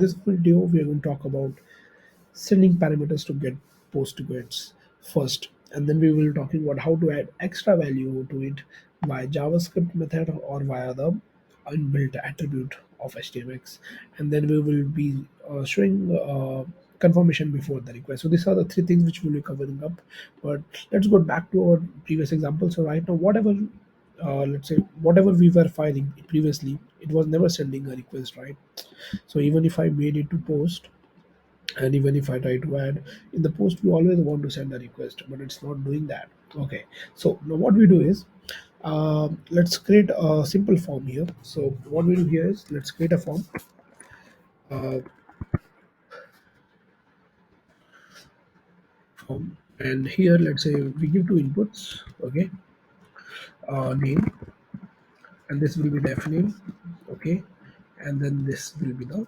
This video we are going to talk about sending parameters to get postgrades first, and then we will talking about how to add extra value to it via JavaScript method or via the inbuilt attribute of HTMX, and then we will be showing confirmation before the request. So these are the three things which we'll be covering up. But let's go back to our previous example. So right now, whatever let's say whatever we were filing previously, it was never sending a request, right? So even if I made it to post, and even if I try to add in the post, we always want to send a request, but it's not doing that. Okay, so now what we do is, let's create a simple form here. So what we do here is, let's create a form, uh, and here let's say we give two inputs. Okay, name, and this will be the name. Okay, and then this will be the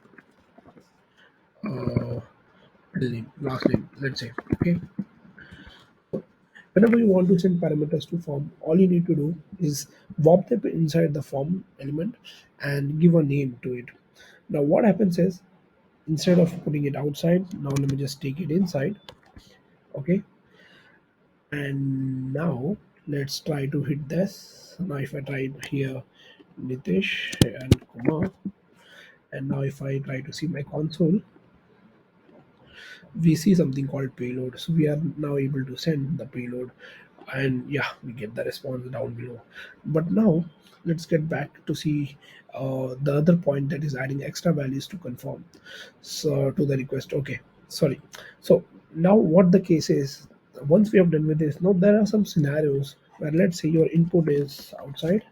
uh, name, last name, let's say. Okay, whenever you want to send parameters to form, all you need to do is warp them inside the form element and give a name to it. Now what happens is, instead of putting it outside, now let me just take it inside. Okay, and now let's try to hit this. Now if I try here Nitish and Kumar, and now if I try to see my console, we see something called payload. So we are now able to send the payload, and yeah, we get the response down below. But now let's get back to see the other point, that is adding extra values to confirm so to the request. Okay, sorry. So now what the case is, once we have done with this, now there are some scenarios where, let's say, your input is outside,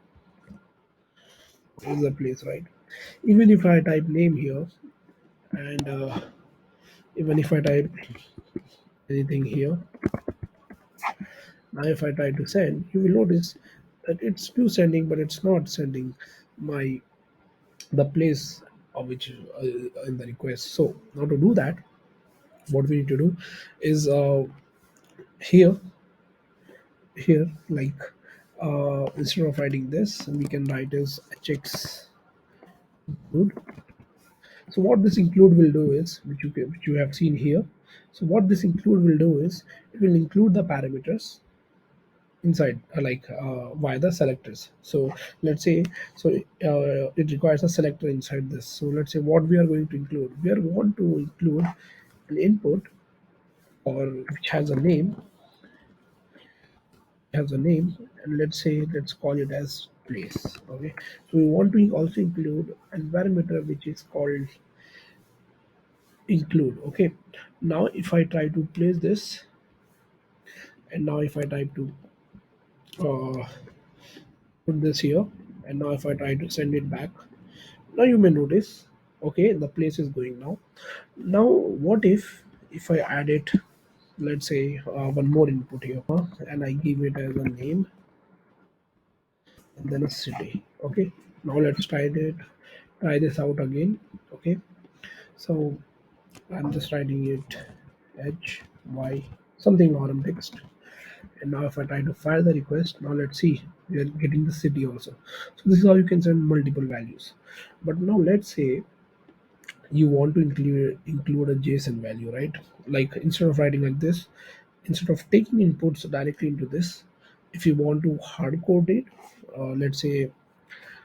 is the place, right? Even if I type name here, and even if I type anything here, now if I try to send, you will notice that it's still sending, but it's not sending my the place of which in the request. So now to do that, what we need to do is, here like, instead of writing this, we can write as HX include. So what this include will do is, which you have seen here. So what this include will do is, it will include the parameters inside, like, via the selectors. So let's say, so it requires a selector inside this. So let's say what we are going to include, we are want to include an input, or which has a name, and let's say, let's call it as place. Okay, so we want to also include an parameter which is called include. Okay, now if I try to place this, and now if I type to uh, put this here, and now if I try to send it back, now you may notice, okay, the place is going now. Now what if I add it, let's say, one more input here, and I give it as a name and then a city. Okay, now let's try this out again. Okay, so I'm just writing it H Y something normal text, and now if I try to fire the request, now let's see, we are getting the city also. So this is how you can send multiple values. But now let's say you want to include a JSON value, right? Like, instead of writing like this, instead of taking inputs directly into this, if you want to hard code it, let's say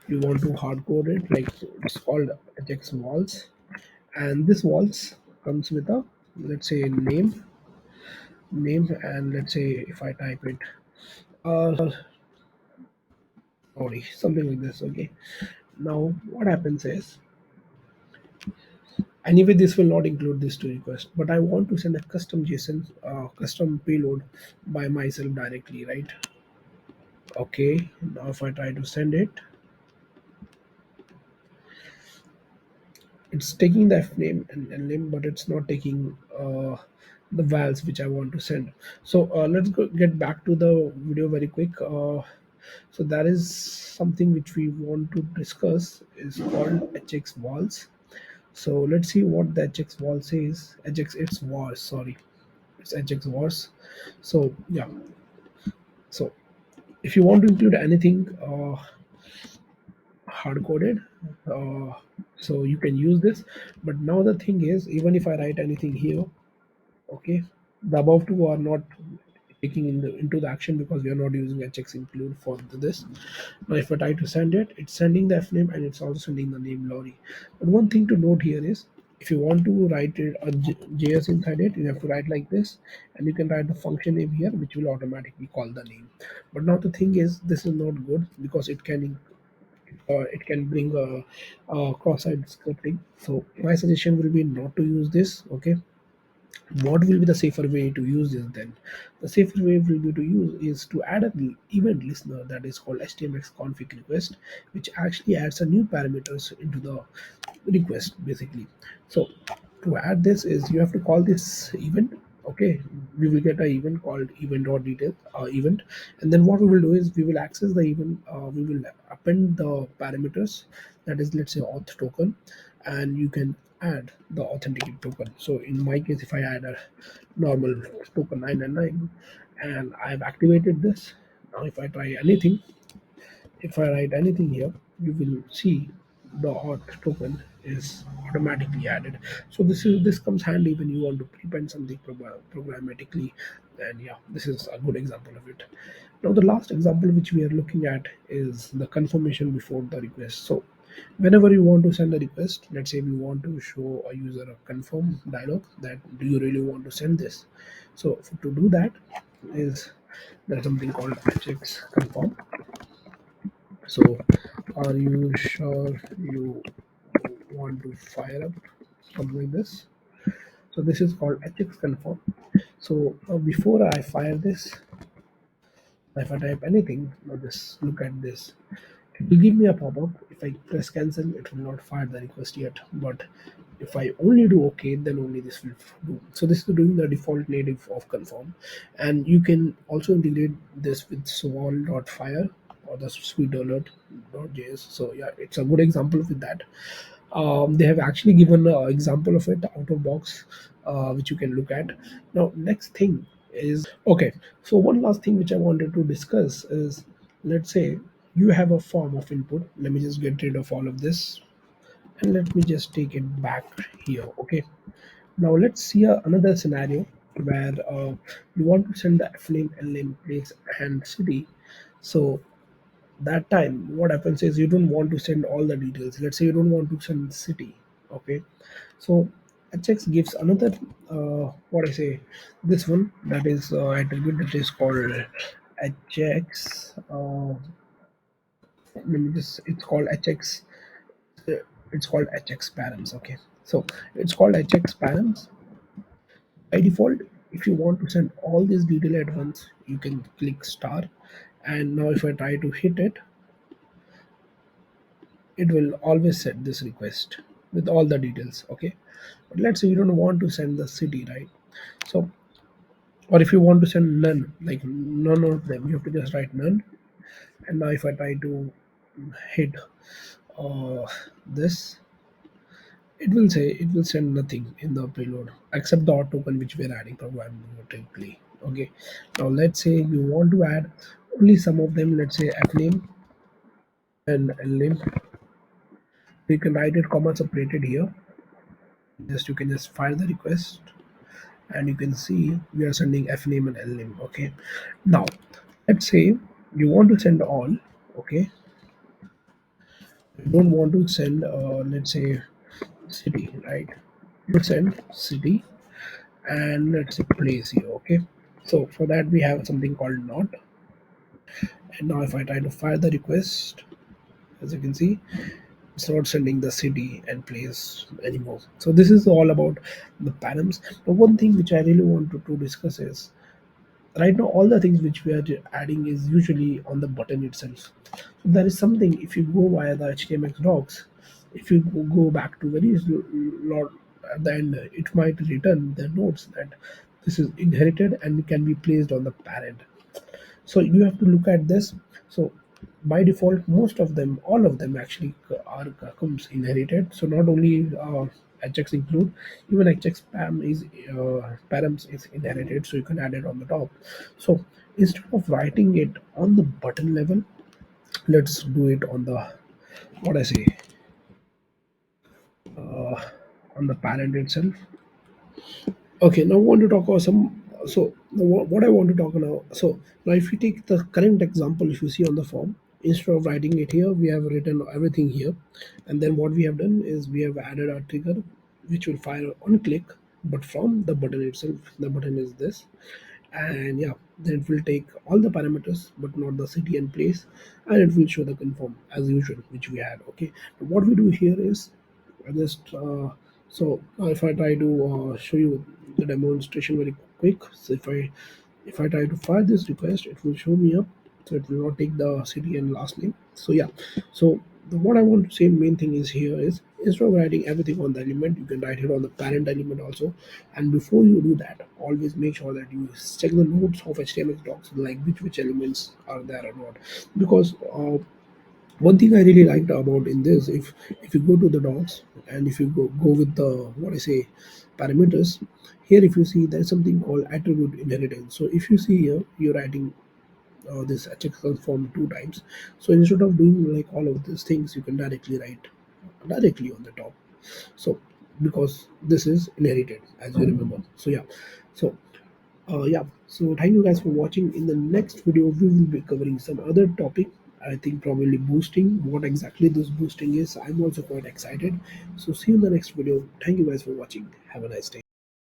you want to hard code it, like, it's called AJAX walls, and this walls comes with a, let's say, name, and let's say if I type it, uh sorry, something like this. Okay, now what happens is, anyway, this will not include this to request, but I want to send a custom JSON, custom payload by myself directly, right? Okay, now if I try to send it, it's taking the f name and name, but it's not taking the vals which I want to send. So let's get back to the video very quick. So that is something which we want to discuss, is called HX vals. So let's see what the HX wall says. HX, it's wars, sorry, it's HX wars. So yeah, so if you want to include anything hard coded, uh, So you can use this. But now the thing is, even if I write anything here, okay, the above two are not taking into the action because we are not using HX include for this. Now if I try to send it, it's sending the fname and it's also sending the name Lorry. But one thing to note here is, if you want to write it a JS inside it, you have to write like this, and you can write the function name here, which will automatically call the name. But now the thing is, this is not good because it can bring a cross-site scripting. So my suggestion will be not to use this. Okay, what will be the safer way to use this then? The safer way will be to use is to add an event listener that is called HTMX config request, which actually adds a new parameters into the request basically. So to add this is, you have to call this event. Okay, we will get an event called event or detail event, and then what we will do is, we will access the event, we will append the parameters, that is, let's say, auth token, and you can add the authenticate token. So in my case, if I add a normal token 999 and I've activated this, now if I try anything, if I write anything here, you will see the auth token is automatically added. So this comes handy when you want to prepend something programmatically, and yeah, this is a good example of it. Now the last example which we are looking at is the confirmation before the request. So whenever you want to send a request, let's say we want to show a user a confirm dialog, that do you really want to send this. So to do that is, there's something called AJAX confirm. So, are you sure you want to fire up something like this? So this is called HX confirm. So before I fire this, if I type anything, now just look at this. It will give me a pop-up. If I press cancel, it will not fire the request yet. But if I only do OK, then only this will do. So this is doing the default native of confirm, and you can also integrate this with sval.fire or the sweet alert.js. So yeah, it's a good example with that. They have actually given an example of it out of box, which you can look at. Now next thing is, okay, so one last thing which I wanted to discuss is, let's say you have a form of input. Let me just get rid of all of this, and let me just take it back here. Okay, now let's see another scenario where you want to send the f name, l name, place, and city. So that time what happens is, you don't want to send all the details. Let's say you don't want to send city. Okay, so HX gives another, what I say, this one, that is attribute, that is called HX. Let me just, it's called HX. It's called HX params. Okay, so it's called HX params. By default, if you want to send all this detail at once, you can click star, and now if I try to hit it, it will always set this request with all the details. Okay, but let's say you don't want to send the city, right? So, or if you want to send none, like none of them, you have to just write none. And now if I try to hit uh, this, it will say, it will send nothing in the payload except the auto token which we are adding programmatically. Okay, now let's say you want to add only some of them, let's say f name and l name. You can write it comma separated here. Just, you can just fire the request, and you can see we are sending f name and l name. Okay, now let's say you want to send all. Okay, you don't want to send let's say city, right? You send city, and let's say place here. Okay, so for that we have something called not. And now if I try to fire the request, as you can see, it's not sending the city and place anymore. So this is all about the params. But one thing which I really wanted to discuss is, right now all the things which we are adding is usually on the button itself. So there is something, if you go via the HTMX docs, if you go back to very lot at the end, it might return the notes that this is inherited and can be placed on the parent. So you have to look at this. So by default, most of them, all of them actually are comes inherited. So not only HX include, even HX params is inherited, so you can add it on the top. So instead of writing it on the button level, let's do it on the, what I say, uh, on the parent itself. Okay, now I want to talk about some. So what I want to talk now. So now, if you take the current example, if you see on the form, instead of writing it here, we have written everything here, and then what we have done is we have added a trigger, which will fire on click, but from the button itself. The button is this, and yeah, then it will take all the parameters, but not the city and place, and it will show the confirm as usual, which we had. Okay, what we do here is I just so now if I try to show you the demonstration very quick. So if I try to fire this request, it will show me up. So it will not take the city and last name. So yeah, so what I want to say main thing is here is instead of writing everything on the element, you can write it on the parent element also. And before you do that, always make sure that you check the nodes of HTMX docs, like which elements are there or not, because one thing I really liked about in this, if you go to the docs and if you go with the what I say parameters, here if you see there's something called attribute inheritance. So if you see here, you're writing this HTML form two times. So instead of doing like all of these things, you can directly write directly on the top. So because this is inherited, as you remember. So yeah, so yeah, so thank you guys for watching. In the next video, we will be covering some other topic. I think probably boosting. What exactly this boosting is, I'm also quite excited. So see you in the next video. Thank you guys for watching. Have a nice day.